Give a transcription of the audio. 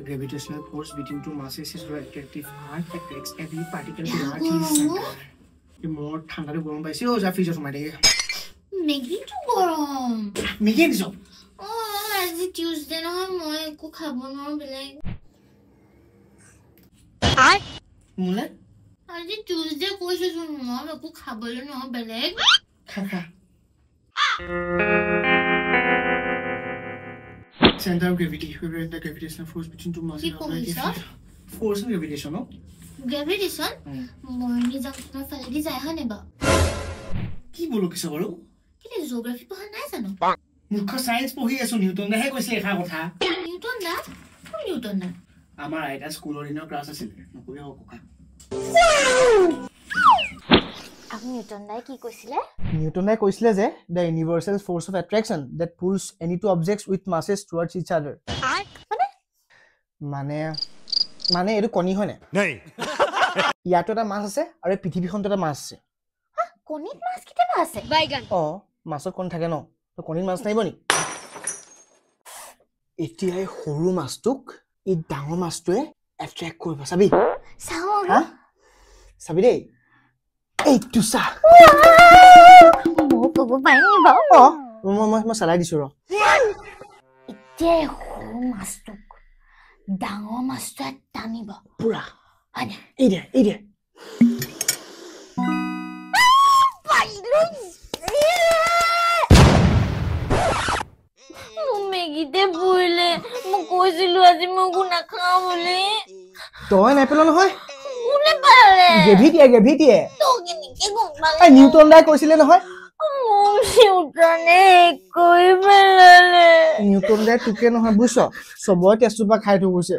Gravitational force between two masses is very attractive and attracts every particle to its center. The more ঠান্ডাতে গৰম পাইছে ও যা ফ্ৰিজত সোমাই দে মেগি তো গৰম মেগি দিছ আজি টিউজডে নহয় মই একো খাব নোৱাৰো বেলেগ মুলে আজি টিউজডে কৈছো শুন মই একো খাবলৈ নোৱাৰো বেলেগ খা Center of gravity. We read the gravitational force between two masses. Force and gravitation, no? Gravitation? Morning jump falli jay ha neba. Ki bolo kisa bolo? Kile geography paha nai jano. Murkha science pohi aso Newton dehe koise ekha kotha. Newton na? Newton na. Amar aita school orino class asile. Nokori hokoka. Newton dai ki koisile? Newton dai koisile je the universal force of attraction that pulls any two objects with masses towards each other. মানে এটো কণী হয় না নাই ইয়াটো এটা মাছ আছে আৰু পৃথিৱীখনটো এটা মাছ আছে কণীত মাছ কিটা আছে বাইগান মাছত কোন থাকে ন তো কণীত মাছ নাইব নি এতিয়া এই সৰু মাছটোক এই ডাঙৰ মাছটোৱে এট্ৰেক্ট কৰিব চাবি চাও হা চাবি দেই এইটো চা মই কব পাইনি বাও মই চালাই দিছো ৰ এতিয়া সৰু মাছটোক ডাঙৰ মাছটো টানিব পুৰা আনে এই দে মেগিতে বইলে মই কৈছিলো আজি মই গুনা খাও বুলি তই নাইপেল নহয় কোনে পালে গ্ৰেভিটি তো কেনেকে গম পালে এই নিউটন দাই কৈছিলে নহয় নিউটনে কৈ পেলালে নিউটন দাই তোকে নহয় বুঝছ চবৰে টেষ্টটো পা খাই থৈ গৈছে